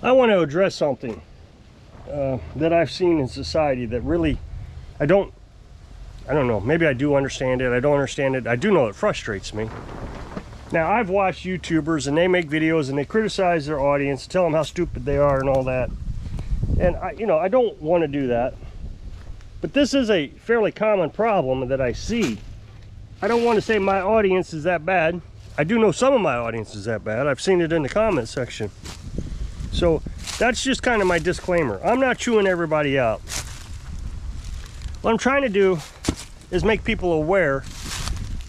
I want to address something that I've seen in society that really, I don't know, maybe I do understand it, I don't understand it, I do know it frustrates me. Now, I've watched YouTubers and they make videos and they criticize their audience, tell them how stupid they are and all that. And I don't want to do that. But this is a fairly common problem that I see. I don't want to say my audience is that bad. I do know some of my audience is that bad. I've seen it in the comment section. So that's just kind of my disclaimer. I'm not chewing everybody out. What I'm trying to do is make people aware,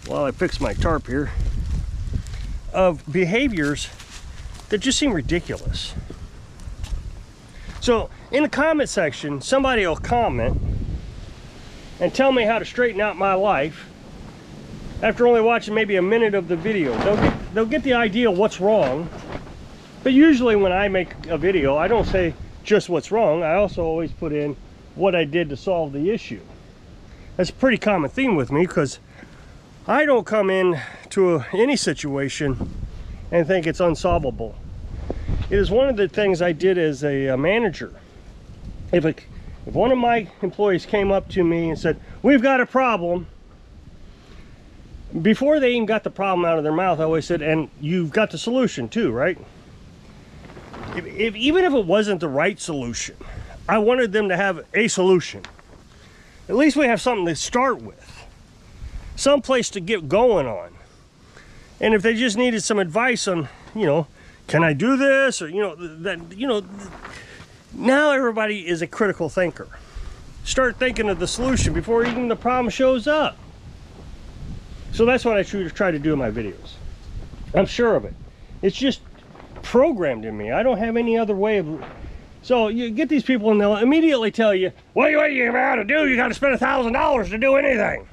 while I fix my tarp here, of behaviors that just seem ridiculous. So in the comment section, somebody will comment and tell me how to straighten out my life after only watching maybe a minute of the video. They'll get the idea of what's wrong. But usually when I make a video, I don't say just what's wrong. I also always put in what I did to solve the issue. That's a pretty common theme with me, because I don't come in to any situation and think it's unsolvable. It is one of the things I did as a manager. If one of my employees came up to me and said, "We've got a problem," before they even got the problem out of their mouth, I always said, "And you've got the solution too, right?" Even if it wasn't the right solution, I wanted them to have a solution. At least we have something to start with, some place to get going on. And if they just needed some advice on, can I do this, or now everybody is a critical thinker. Start thinking of the solution before even the problem shows up. So that's what I try to do in my videos. I'm sure of it. It's just programmed in me. I don't have any other way of. So you get these people and they'll immediately tell you, what do you got to do? You got to spend $1,000 to do anything.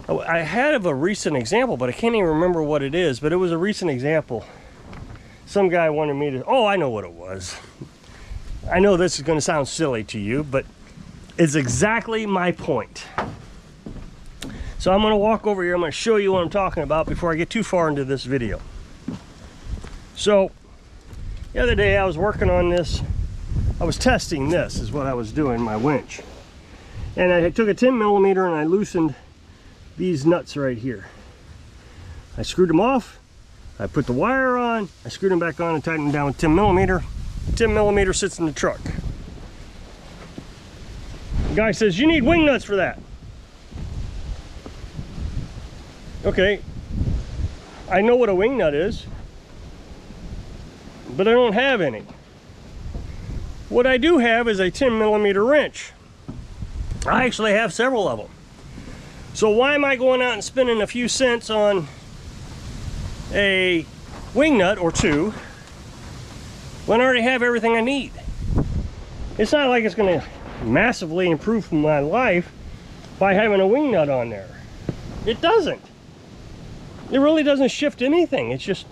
I had a recent example, but I can't even remember what it is, but it was a recent example. Some guy wanted me to, I know what it was. I know this is going to sound silly to you, but it's exactly my point. So I'm going to walk over here. I'm going to show you what I'm talking about before I get too far into this video. So the other day I was working on this. I was testing this, is what I was doing, my winch. And I took a 10mm and I loosened these nuts right here. I screwed them off. I put the wire on. I screwed them back on and tightened them down with 10mm. 10mm sits in the truck. The guy says, "You need wing nuts for that." Okay, I know what a wing nut is, but I don't have any. What I do have is a 10mm wrench. I actually have several of them. So why am I going out and spending a few cents on a wing nut or two when I already have everything I need? It's not like it's going to massively improve my life by having a wing nut on there. It doesn't. It really doesn't shift anything. It's just,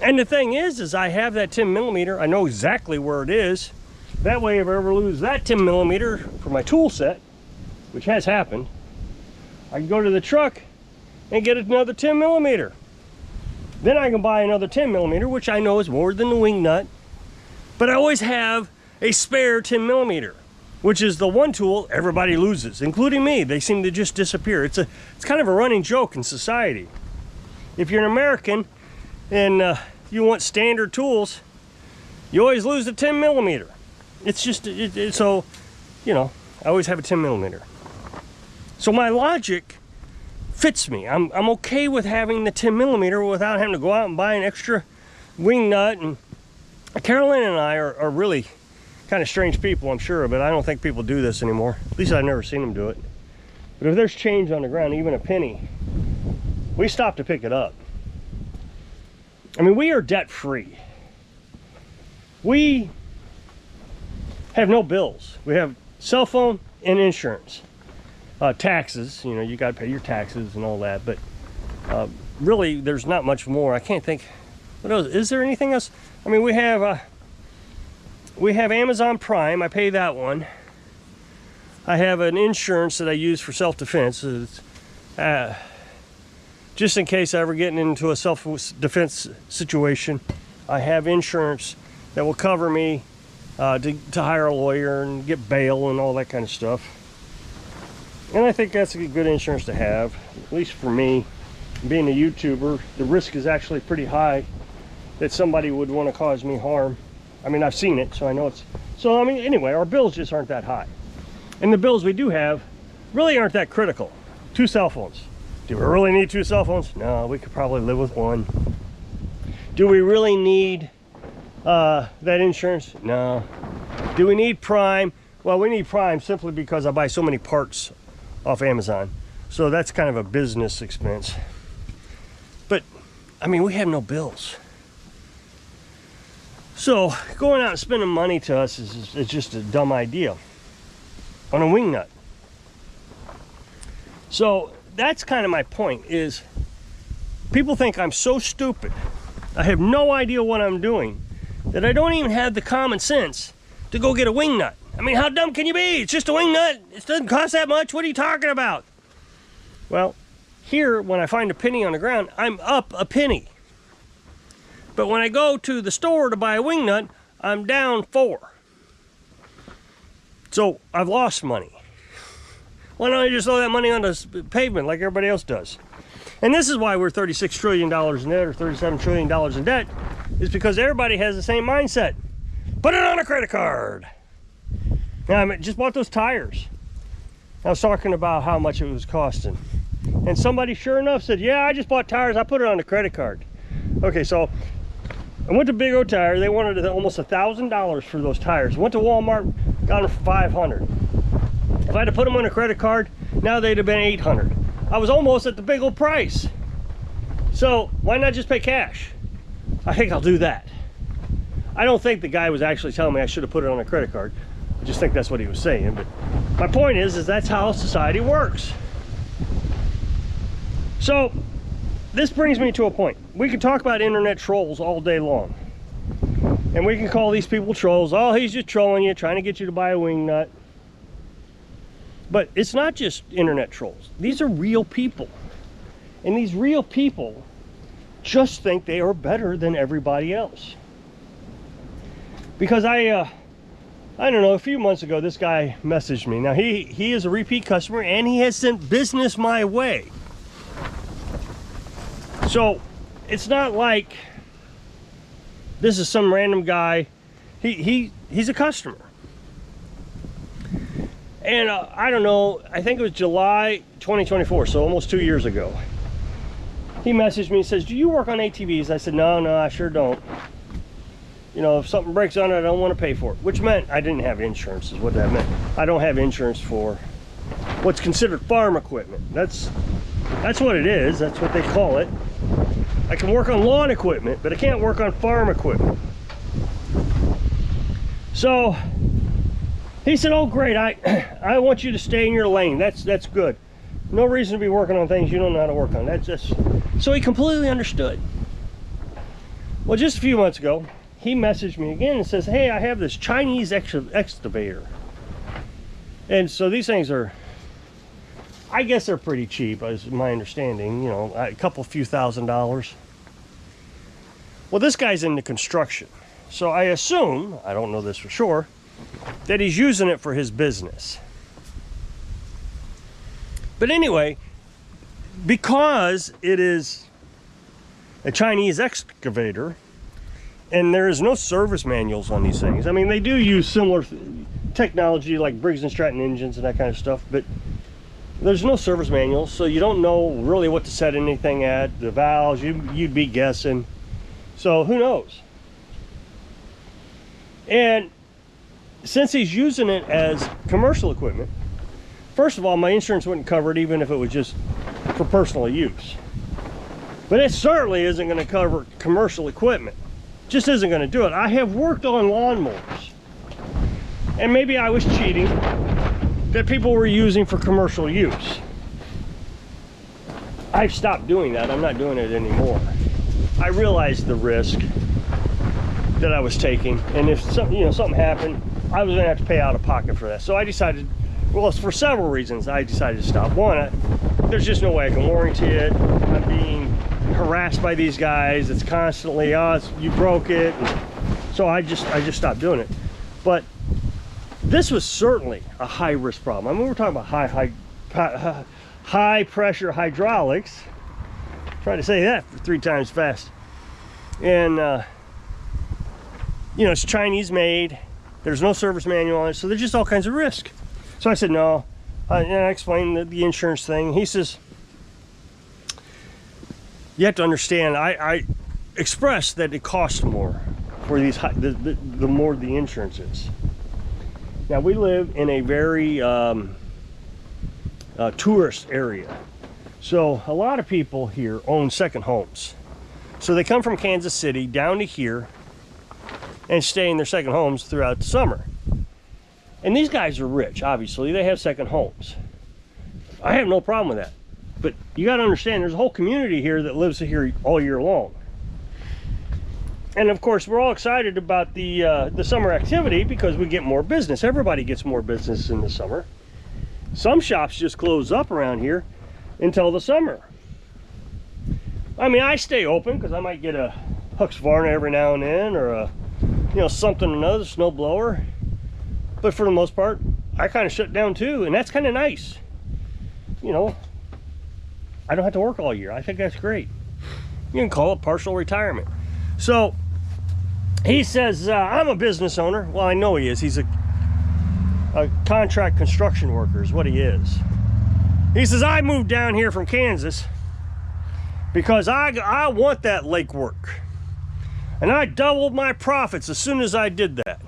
and the thing is I have that 10mm. I know exactly where it is. That way, if I ever lose that 10mm for my tool set, which has happened, I can go to the truck and get another 10mm. Then I can buy another 10mm, which I know is more than the wing nut, but I always have a spare 10mm, which is the one tool everybody loses, including me. They seem to just disappear. It's kind of a running joke in society. If you're an American and you want standard tools, you always lose the 10mm. It's just, so, I always have a 10mm. So my logic fits me. I'm okay with having the 10mm without having to go out and buy an extra wing nut. And Carolyn and I are really kind of strange people, I'm sure, but I don't think people do this anymore. At least I've never seen them do it. But if there's change on the ground, even a penny, we stop to pick it up. I mean, we are debt free. We have no bills. We have cell phone and insurance. Taxes, you got to pay your taxes and all that, but really there's not much more. I can't think, what else? Is there anything else? I mean, we have Amazon Prime. I pay that one. I have an insurance that I use for self-defense. Just in case I ever get into a self-defense situation. I have insurance that will cover me to hire a lawyer and get bail and all that kind of stuff. And I think that's a good insurance to have, at least for me. Being a YouTuber, the risk is actually pretty high that somebody would want to cause me harm. I mean, I've seen it, so I know it's... So, I mean, anyway, our bills just aren't that high. And the bills we do have really aren't that critical. 2 cell phones. Do we really need 2 cell phones? No, we could probably live with 1. Do we really need that insurance? No. Do we need Prime? Well, we need Prime simply because I buy so many parts off Amazon. So that's kind of a business expense. But, I mean, we have no bills. So, going out and spending money to us is just a dumb idea on a wingnut. So, that's kind of my point, is people think I'm so stupid, I have no idea what I'm doing, that I don't even have the common sense to go get a wingnut. I mean, how dumb can you be? It's just a wingnut. It doesn't cost that much. What are you talking about? Well, here, when I find a penny on the ground, I'm up a penny. But when I go to the store to buy a wingnut, I'm down 4. So I've lost money. Why don't I just throw that money on the pavement like everybody else does? And this is why we're $36 trillion in debt or $37 trillion in debt, is because everybody has the same mindset. Put it on a credit card. Now, I just bought those tires. I was talking about how much it was costing. And somebody, sure enough, said, yeah, I just bought tires. I put it on the credit card. Okay, so I went to Big O Tire. They wanted almost $1,000 for those tires. Went to Walmart, got them for $500. If I had to put them on a credit card, now they'd have been $800. I was almost at the big old price. So why not just pay cash? I think I'll do that. I don't think the guy was actually telling me I should have put it on a credit card. I just think that's what he was saying. But my point is that's how society works. So this brings me to a point. We can talk about internet trolls all day long. And we can call these people trolls. Oh, he's just trolling you, trying to get you to buy a wingnut. But it's not just internet trolls. These are real people. And these real people just think they are better than everybody else. Because I don't know, a few months ago, this guy messaged me. Now, he is a repeat customer, and he has sent business my way. So, it's not like this is some random guy. He's a customer. And I don't know, I think it was July 2024, so almost 2 years ago. He messaged me and says, do you work on ATVs? I said, no, I sure don't. You know, if something breaks on it, I don't want to pay for it. Which meant I didn't have insurance, is what that meant. I don't have insurance for what's considered farm equipment. That's what it is. That's what they call it. I can work on lawn equipment, but I can't work on farm equipment. So he said, oh great, I want you to stay in your lane. That's good. No reason to be working on things you don't know how to work on. That's just... So he completely understood. Well, just a few months ago, he messaged me again and says, hey, I have this Chinese excavator. And so these things are, I guess they're pretty cheap, is my understanding, you know, a few $1,000s. Well, this guy's into construction. So I assume, I don't know this for sure, that he's using it for his business. But anyway, because it is a Chinese excavator, and there is no service manuals on these things. I mean, they do use similar technology like Briggs & Stratton engines and that kind of stuff, but there's no service manuals, so you don't know really what to set anything at. The valves, you'd be guessing. So who knows? And since he's using it as commercial equipment, first of all, my insurance wouldn't cover it even if it was just for personal use. But it certainly isn't going to cover commercial equipment. Just isn't going to do it. I have worked on lawnmowers, and maybe I was cheating, that people were using for commercial use. I've stopped doing that. I'm not doing it anymore. I realized the risk that I was taking, and if something happened, I was going to have to pay out of pocket for that. So I decided, well, for several reasons, I decided to stop. One, there's just no way I can warranty it. I'm being harassed by these guys. It's constantly, oh, you broke it. And so I just stopped doing it. But this was certainly a high risk problem. I mean, we're talking about high pressure hydraulics. Try to say that 3 times fast. And you know, it's Chinese made. There's no service manual on it, so there's just all kinds of risk. So I said no. And I explained the insurance thing. He says, you have to understand, I expressed that it costs more for these, the more the insurance is. Now, we live in a very tourist area. So a lot of people here own second homes. So they come from Kansas City down to here and stay in their second homes throughout the summer. And these guys are rich, obviously. They have second homes. I have no problem with that. But you got to understand, there's a whole community here that lives here all year long. And of course, we're all excited about the summer activity because we get more business. Everybody gets more business in the summer. Some shops just close up around here until the summer. I mean, I stay open because I might get a Husqvarna every now and then, or a, you know, something or another, snow blower. But for the most part, I kind of shut down too, and that's kind of nice. You know, I don't have to work all year. I think that's great. You can call it partial retirement. So he says, I'm a business owner. Well, I know he is. He's a contract construction worker is what he is. He says, I moved down here from Kansas because I want that lake work. And I doubled my profits as soon as I did that.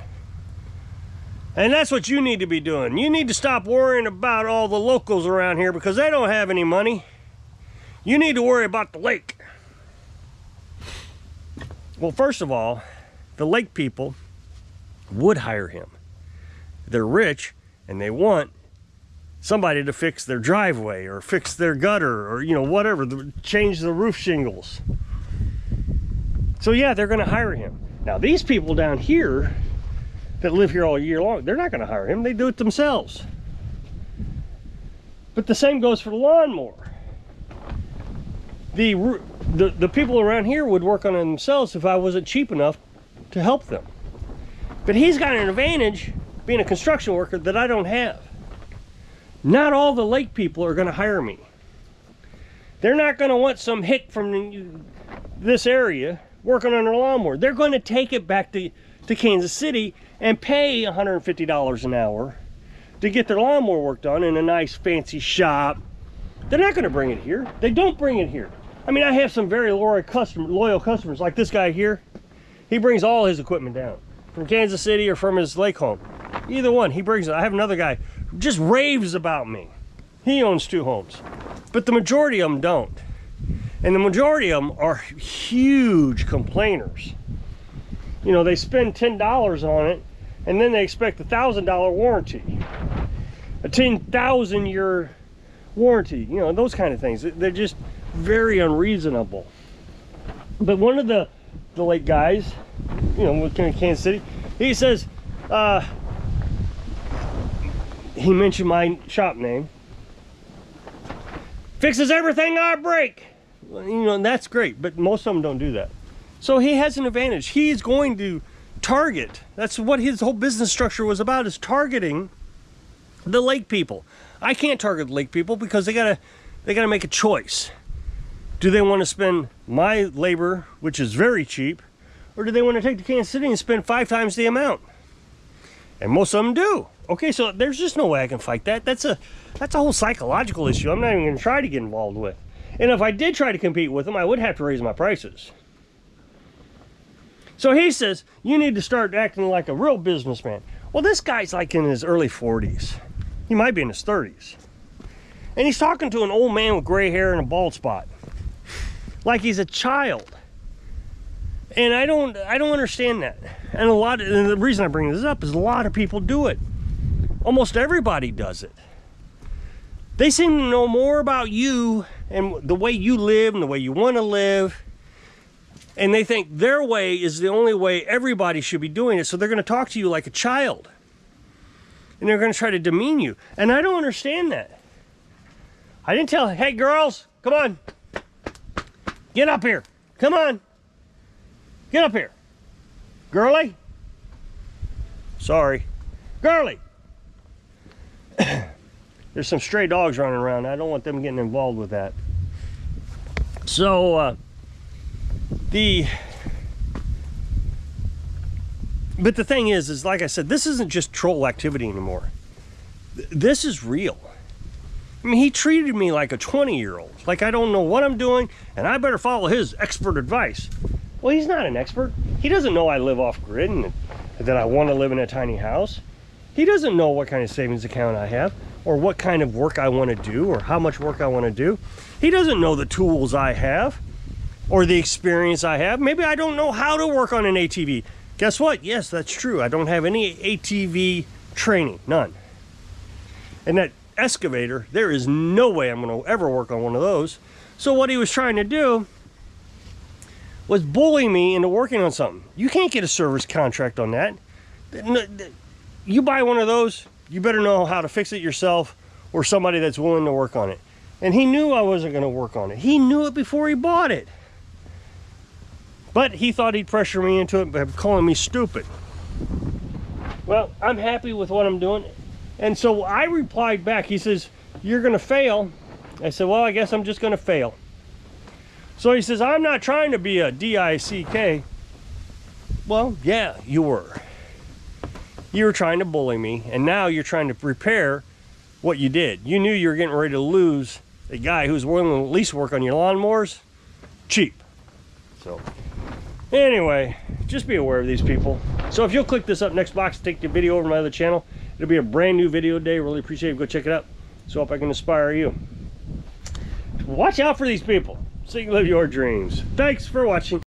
And that's what you need to be doing. You need to stop worrying about all the locals around here because they don't have any money. You need to worry about the lake. Well, first of all, the lake people would hire him. They're rich and they want somebody to fix their driveway or fix their gutter or, you know, whatever, change the roof shingles. So yeah, they're going to hire him. Now, these people down here that live here all year long, they're not going to hire him. They do it themselves. But the same goes for the lawnmower. The people around here would work on it themselves if I wasn't cheap enough to help them. But he's got an advantage being a construction worker that I don't have. Not all the lake people are going to hire me. They're not going to want some hick from this area working on their lawnmower. They're going to take it back to Kansas City and pay $150 an hour to get their lawnmower work done in a nice fancy shop. They're not going to bring it here. They don't bring it here. I mean, I have some very loyal customers like this guy here. He brings all his equipment down from Kansas City or from his lake home. Either one, he brings it. I have another guy who just raves about me. He owns 2 homes, but the majority of them don't. And the majority of them are huge complainers. You know, they spend $10 on it, and then they expect a $1,000 warranty, a 10,000 year warranty. You know, those kind of things. They're just very unreasonable. But one of the lake guys, you know, with Kansas City, he says, he mentioned my shop name. Fixes everything I break. Well, you know, and that's great, but most of them don't do that. So he has an advantage. He's going to target. That's what his whole business structure was about, is targeting the lake people. I can't target the lake people because they gotta make a choice. Do they want to spend my labor, which is very cheap, or do they want to take to Kansas City and spend 5 times the amount? And most of them do. Okay, so there's just no way I can fight that. That's a whole psychological issue I'm not even going to try to get involved with. And if I did try to compete with them, I would have to raise my prices. So he says, you need to start acting like a real businessman. Well, this guy's like in his early 40s. He might be in his 30s. And he's talking to an old man with gray hair and a bald spot. Like he's a child. And I don't understand that. And the reason I bring this up is a lot of people do it. Almost everybody does it. They seem to know more about you and the way you live and the way you want to live. And they think their way is the only way everybody should be doing it. So they're going to talk to you like a child. And they're going to try to demean you. And I don't understand that. I didn't tell, hey girls, come on. Get up here. Come on. Get up here. Girly. Sorry. Girly. There's some stray dogs running around. I don't want them getting involved with that. So, but the thing is like I said, this isn't just troll activity anymore. This is real. I mean, he treated me like a 20-year-old. Like I don't know what I'm doing, and I better follow his expert advice. Well, he's not an expert. He doesn't know I live off grid and that I want to live in a tiny house. He doesn't know what kind of savings account I have, or what kind of work I want to do, or how much work I want to do. He doesn't know the tools I have, or the experience I have. Maybe I don't know how to work on an ATV. Guess what? Yes, that's true. I don't have any ATV training, none. And that excavator, there is no way I'm going to ever work on one of those. So what he was trying to do was bully me into working on something. You can't get a service contract on that. You buy one of those, you better know how to fix it yourself, or somebody that's willing to work on it. And he knew I wasn't going to work on it. He knew it before he bought it. But he thought he'd pressure me into it by calling me stupid. Well, I'm happy with what I'm doing. And so I replied back. He says, "You're going to fail." I said, "Well, I guess I'm just going to fail." So he says, "I'm not trying to be a DICK." Well, yeah, you were. You were trying to bully me, and now you're trying to repair what you did. You knew you were getting ready to lose a guy who's willing to at least work on your lawnmowers cheap. So anyway, just be aware of these people. So if you'll click this up next box, take the video over to my other channel. It'll be a brand new video day. Really appreciate it. Go check it out. So hope I can inspire you. Watch out for these people so you can live your dreams. Thanks for watching.